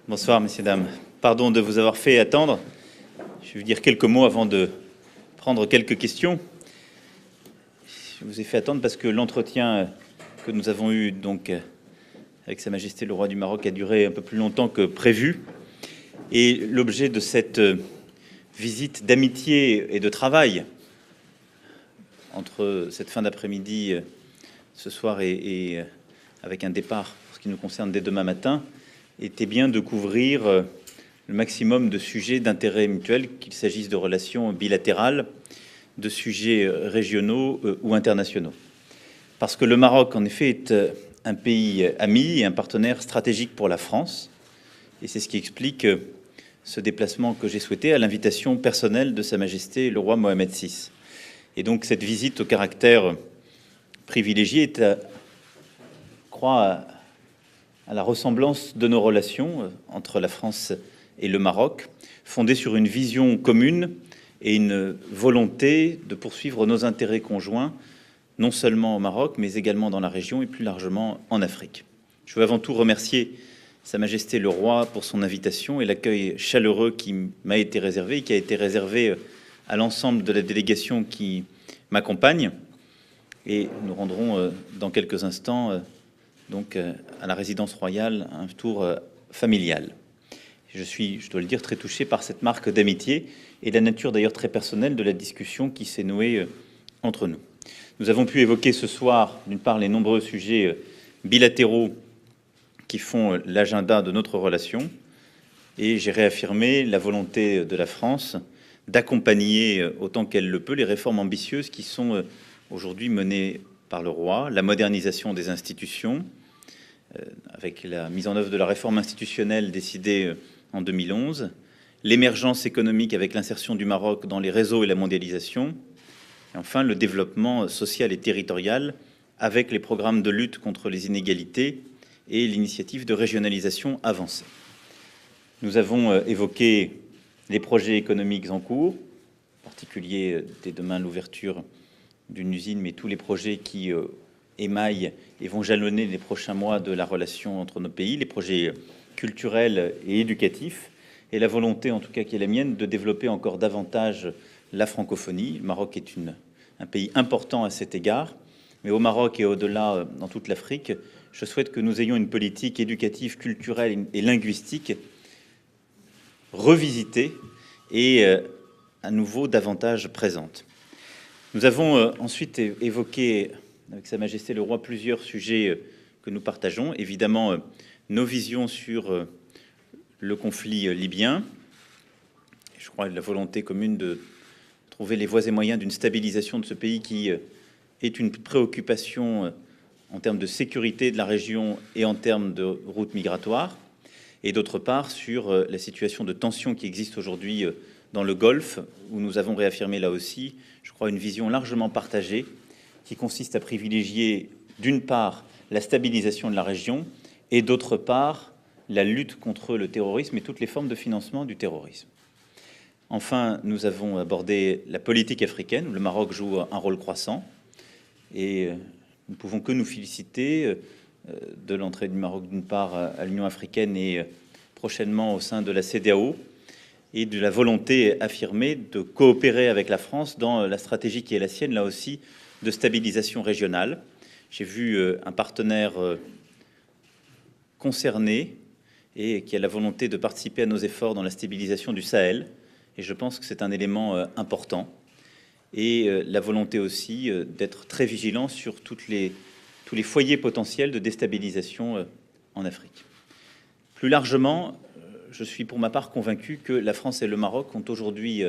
Bonsoir, messieurs, dames. Pardon de vous avoir fait attendre. Je vais vous dire quelques mots avant de prendre quelques questions. Je vous ai fait attendre parce que l'entretien que nous avons eu donc avec Sa Majesté le Roi du Maroc a duré un peu plus longtemps que prévu. Et l'objet de cette visite d'amitié et de travail entre cette fin d'après-midi ce soir et avec un départ, pour ce qui nous concerne, dès demain matin, était bien de couvrir le maximum de sujets d'intérêt mutuel, qu'il s'agisse de relations bilatérales, de sujets régionaux ou internationaux. Parce que le Maroc, en effet, est un pays ami et un partenaire stratégique pour la France. Et c'est ce qui explique ce déplacement que j'ai souhaité à l'invitation personnelle de Sa Majesté le Roi Mohamed VI. Et donc cette visite au caractère privilégié est, je crois, à la ressemblance de nos relations entre la France et le Maroc, fondée sur une vision commune et une volonté de poursuivre nos intérêts conjoints, non seulement au Maroc, mais également dans la région et plus largement en Afrique. Je veux avant tout remercier Sa Majesté le Roi pour son invitation et l'accueil chaleureux qui m'a été réservé et qui a été réservé à l'ensemble de la délégation qui m'accompagne. Et nous rendrons dans quelques instants donc à la résidence royale un tour familial. Je suis, je dois le dire, très touché par cette marque d'amitié et la nature d'ailleurs très personnelle de la discussion qui s'est nouée entre nous. Nous avons pu évoquer ce soir, d'une part, les nombreux sujets bilatéraux qui font l'agenda de notre relation, et j'ai réaffirmé la volonté de la France d'accompagner autant qu'elle le peut les réformes ambitieuses qui sont aujourd'hui menées par le roi, la modernisation des institutions, avec la mise en œuvre de la réforme institutionnelle décidée en 2011, l'émergence économique avec l'insertion du Maroc dans les réseaux et la mondialisation, et enfin le développement social et territorial avec les programmes de lutte contre les inégalités et l'initiative de régionalisation avancée. Nous avons évoqué les projets économiques en cours, en particulier dès demain l'ouverture d'une usine, mais tous les projets qui émaillent et vont jalonner les prochains mois de la relation entre nos pays, les projets culturels et éducatifs, et la volonté, en tout cas qui est la mienne, de développer encore davantage la francophonie. Le Maroc est un pays important à cet égard, mais au Maroc et au-delà, dans toute l'Afrique, je souhaite que nous ayons une politique éducative, culturelle et linguistique revisitée et à nouveau davantage présente. Nous avons ensuite évoqué avec Sa Majesté le Roi plusieurs sujets que nous partageons. Évidemment, nos visions sur le conflit libyen. Je crois la volonté commune de trouver les voies et moyens d'une stabilisation de ce pays qui est une préoccupation en termes de sécurité de la région et en termes de routes migratoires. Et d'autre part, sur la situation de tension qui existe aujourd'hui dans le Golfe, où nous avons réaffirmé là aussi, je crois, une vision largement partagée qui consiste à privilégier, d'une part, la stabilisation de la région et d'autre part, la lutte contre le terrorisme et toutes les formes de financement du terrorisme. Enfin, nous avons abordé la politique africaine, où le Maroc joue un rôle croissant, et nous ne pouvons que nous féliciter de l'entrée du Maroc, d'une part, à l'Union africaine et prochainement au sein de la CEDEAO, et de la volonté affirmée de coopérer avec la France dans la stratégie qui est la sienne, là aussi, de stabilisation régionale. J'ai vu un partenaire concerné et qui a la volonté de participer à nos efforts dans la stabilisation du Sahel, et je pense que c'est un élément important, et la volonté aussi d'être très vigilant sur tous les foyers potentiels de déstabilisation en Afrique. Plus largement, je suis pour ma part convaincu que la France et le Maroc ont aujourd'hui,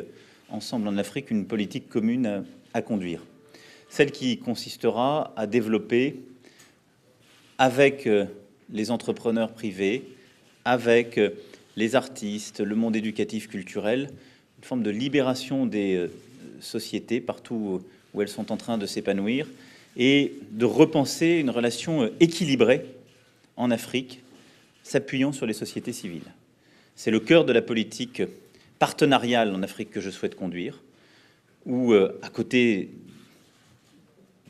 ensemble en Afrique, une politique commune à conduire. Celle qui consistera à développer avec les entrepreneurs privés, avec les artistes, le monde éducatif, culturel, une forme de libération des sociétés partout où elles sont en train de s'épanouir et de repenser une relation équilibrée en Afrique, s'appuyant sur les sociétés civiles. C'est le cœur de la politique partenariale en Afrique que je souhaite conduire, où, à côté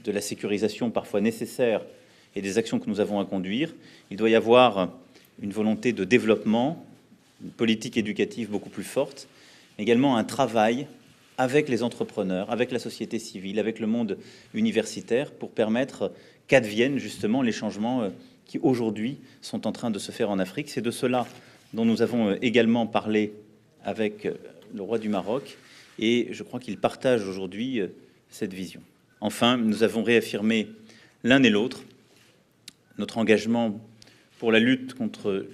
de la sécurisation parfois nécessaire et des actions que nous avons à conduire, il doit y avoir une volonté de développement une politique éducative beaucoup plus forte, également un travail avec les entrepreneurs, avec la société civile, avec le monde universitaire, pour permettre qu'adviennent justement les changements qui aujourd'hui sont en train de se faire en Afrique. C'est de cela dont nous avons également parlé avec le roi du Maroc, et je crois qu'il partage aujourd'hui cette vision. Enfin, nous avons réaffirmé l'un et l'autre notre engagement pour la lutte contre le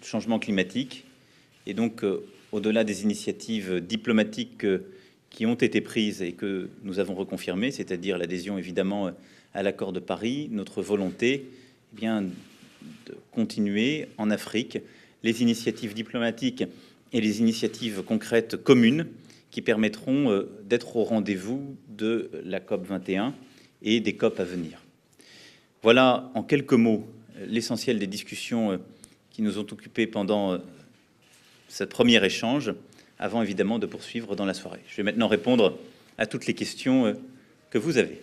changement climatique, et donc au-delà des initiatives diplomatiques qui ont été prises et que nous avons reconfirmées, c'est-à-dire l'adhésion évidemment à l'accord de Paris, notre volonté eh bien, de continuer en Afrique les initiatives diplomatiques et les initiatives concrètes communes qui permettront d'être au rendez-vous de la COP 21 et des COP à venir. Voilà en quelques mots l'essentiel des discussions qui nous ont occupés pendant ce premier échange, avant évidemment de poursuivre dans la soirée. Je vais maintenant répondre à toutes les questions que vous avez.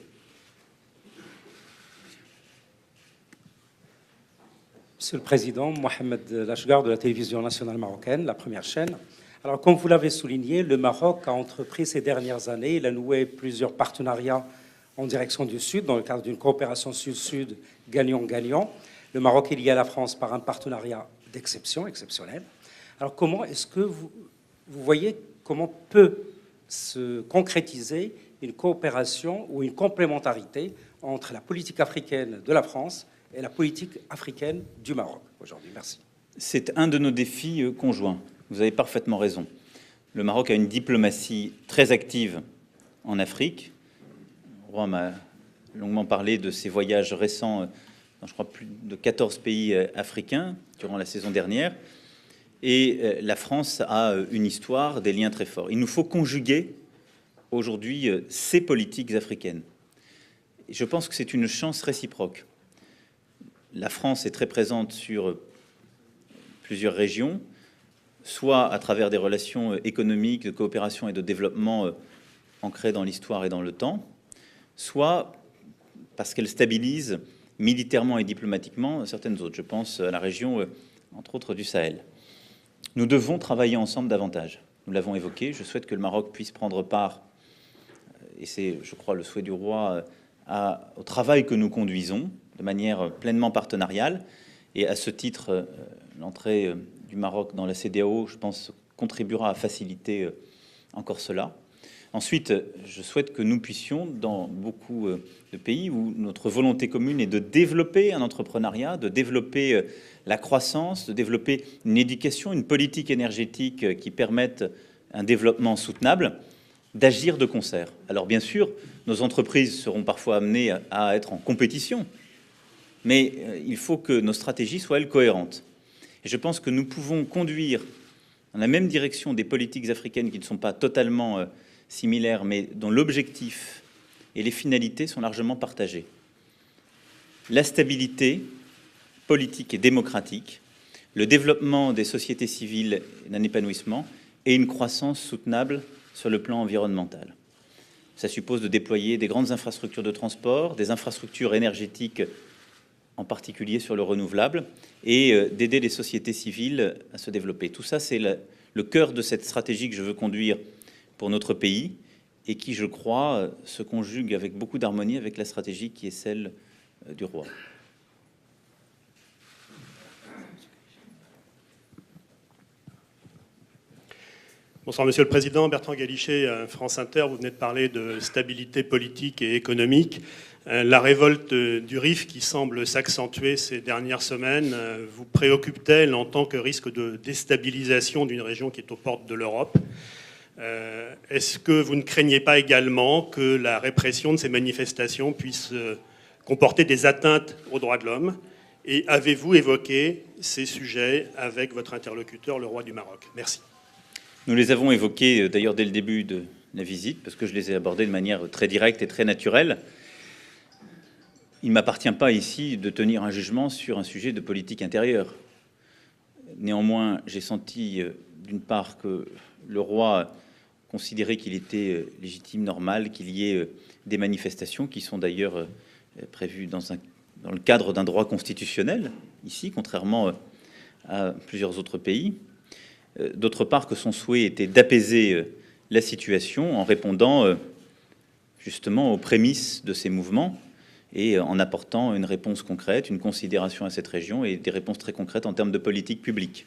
Monsieur le Président, Mohamed Lachgar de la télévision nationale marocaine, la première chaîne. Alors, comme vous l'avez souligné, le Maroc a entrepris ces dernières années, il a noué plusieurs partenariats en direction du Sud, dans le cadre d'une coopération Sud-Sud gagnant-gagnant. Le Maroc est lié à la France par un partenariat d'exception, exceptionnel. Alors, comment est-ce que vous voyez comment peut se concrétiser une coopération ou une complémentarité entre la politique africaine de la France et la politique africaine du Maroc aujourd'hui? Merci. C'est un de nos défis conjoints. Vous avez parfaitement raison. Le Maroc a une diplomatie très active en Afrique. Le roi m'a longuement parlé de ses voyages récents dans, je crois, plus de 14 pays africains durant la saison dernière. Et la France a une histoire, des liens très forts. Il nous faut conjuguer aujourd'hui ces politiques africaines. Et je pense que c'est une chance réciproque. La France est très présente sur plusieurs régions, soit à travers des relations économiques, de coopération et de développement ancrées dans l'histoire et dans le temps, soit parce qu'elle stabilise militairement et diplomatiquement certaines autres. Je pense à la région, entre autres, du Sahel. Nous devons travailler ensemble davantage. Nous l'avons évoqué. Je souhaite que le Maroc puisse prendre part, et c'est, je crois, le souhait du roi, au travail que nous conduisons de manière pleinement partenariale. Et à ce titre, l'entrée du Maroc dans la CEDEAO, je pense, contribuera à faciliter encore cela. Ensuite, je souhaite que nous puissions, dans beaucoup de pays où notre volonté commune est de développer un entrepreneuriat, de développer la croissance, de développer une éducation, une politique énergétique qui permette un développement soutenable, d'agir de concert. Alors bien sûr, nos entreprises seront parfois amenées à être en compétition, mais il faut que nos stratégies soient, elles, cohérentes. Et je pense que nous pouvons conduire dans la même direction des politiques africaines qui ne sont pas totalement similaires, mais dont l'objectif et les finalités sont largement partagés. La stabilité politique et démocratique, le développement des sociétés civiles d'un épanouissement et une croissance soutenable sur le plan environnemental. Ça suppose de déployer des grandes infrastructures de transport, des infrastructures énergétiques, en particulier sur le renouvelable, et d'aider les sociétés civiles à se développer. Tout ça, c'est le cœur de cette stratégie que je veux conduire pour notre pays et qui, je crois, se conjugue avec beaucoup d'harmonie avec la stratégie qui est celle du roi. Bonsoir, Monsieur le Président. Bertrand Galichet, France Inter. Vous venez de parler de stabilité politique et économique. La révolte du Rif qui semble s'accentuer ces dernières semaines vous préoccupe-t-elle en tant que risque de déstabilisation d'une région qui est aux portes de l'Europe? Est-ce que vous ne craignez pas également que la répression de ces manifestations puisse comporter des atteintes aux droits de l'homme? Et avez-vous évoqué ces sujets avec votre interlocuteur, le roi du Maroc? Merci. Nous les avons évoqués d'ailleurs dès le début de la visite, parce que je les ai abordés de manière très directe et très naturelle. Il ne m'appartient pas ici de tenir un jugement sur un sujet de politique intérieure. Néanmoins, j'ai senti d'une part que le roi considérait qu'il était légitime, normal, qu'il y ait des manifestations qui sont d'ailleurs prévues dans le cadre d'un droit constitutionnel, ici, contrairement à plusieurs autres pays. D'autre part, que son souhait était d'apaiser la situation en répondant justement aux prémices de ces mouvements et en apportant une réponse concrète, une considération à cette région et des réponses très concrètes en termes de politique publique.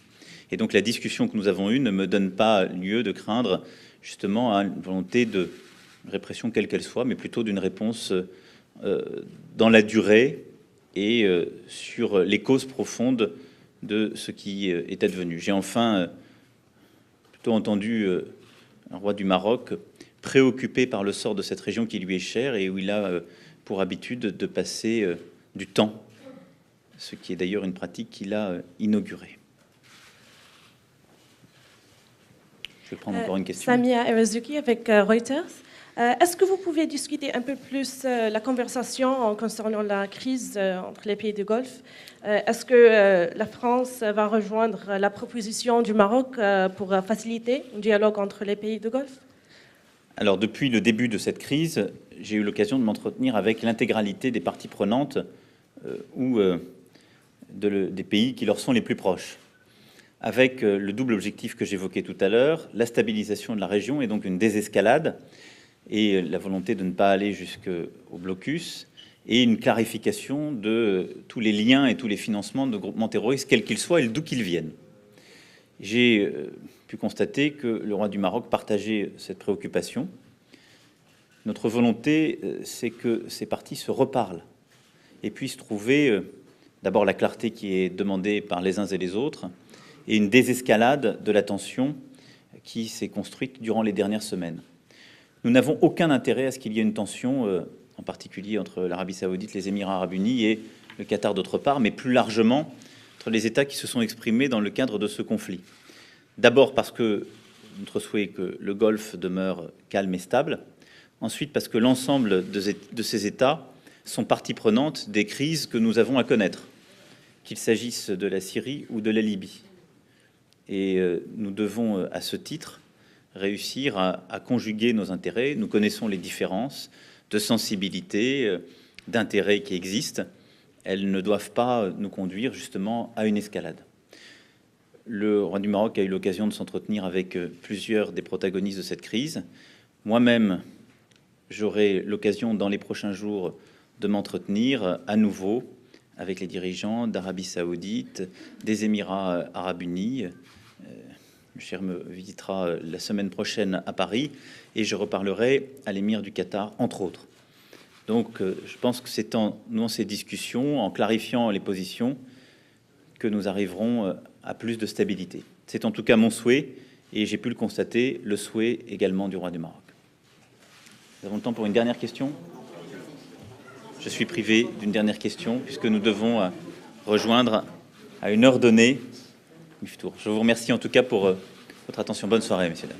Et donc la discussion que nous avons eue ne me donne pas lieu de craindre justement une volonté de répression quelle qu'elle soit, mais plutôt d'une réponse dans la durée et sur les causes profondes de ce qui est advenu. J'ai enfin plutôt entendu un roi du Maroc préoccupé par le sort de cette région qui lui est chère et où il a pour habitude de passer du temps, ce qui est d'ailleurs une pratique qu'il a inaugurée. Je vais prendre encore une question. Samia Erazuki avec Reuters. Est-ce que vous pouvez discuter un peu plus la conversation concernant la crise entre les pays du Golfe? Est-ce que la France va rejoindre la proposition du Maroc pour faciliter un dialogue entre les pays du Golfe? Alors, depuis le début de cette crise, j'ai eu l'occasion de m'entretenir avec l'intégralité des parties prenantes ou des pays qui leur sont les plus proches, avec le double objectif que j'évoquais tout à l'heure, la stabilisation de la région et donc une désescalade, et la volonté de ne pas aller jusqu'au blocus, et une clarification de tous les liens et tous les financements de groupements terroristes, quels qu'ils soient et d'où qu'ils viennent. J'ai pu constater que le roi du Maroc partageait cette préoccupation. Notre volonté, c'est que ces parties se reparlent et puissent trouver d'abord la clarté qui est demandée par les uns et les autres, et une désescalade de la tension qui s'est construite durant les dernières semaines. Nous n'avons aucun intérêt à ce qu'il y ait une tension, en particulier entre l'Arabie saoudite, les Émirats arabes unis et le Qatar d'autre part, mais plus largement entre les États qui se sont exprimés dans le cadre de ce conflit. D'abord parce que notre souhait est que le Golfe demeure calme et stable. Ensuite parce que l'ensemble de ces États sont partie prenante des crises que nous avons à connaître, qu'il s'agisse de la Syrie ou de la Libye. Et nous devons, à ce titre, réussir à conjuguer nos intérêts. Nous connaissons les différences de sensibilité, d'intérêts qui existent. Elles ne doivent pas nous conduire justement à une escalade. Le roi du Maroc a eu l'occasion de s'entretenir avec plusieurs des protagonistes de cette crise. Moi-même, j'aurai l'occasion dans les prochains jours de m'entretenir à nouveau avec les dirigeants d'Arabie saoudite, des Émirats arabes unis. Le Cher me visitera la semaine prochaine à Paris et je reparlerai à l'émir du Qatar, entre autres. Donc, je pense que c'est en nouant ces discussions, en clarifiant les positions, que nous arriverons à plus de stabilité. C'est en tout cas mon souhait, et j'ai pu le constater, le souhait également du roi du Maroc. Nous avons le temps pour une dernière question. Je suis privé d'une dernière question, puisque nous devons rejoindre à une heure donnée. Je vous remercie en tout cas pour votre attention. Bonne soirée, messieurs, dames.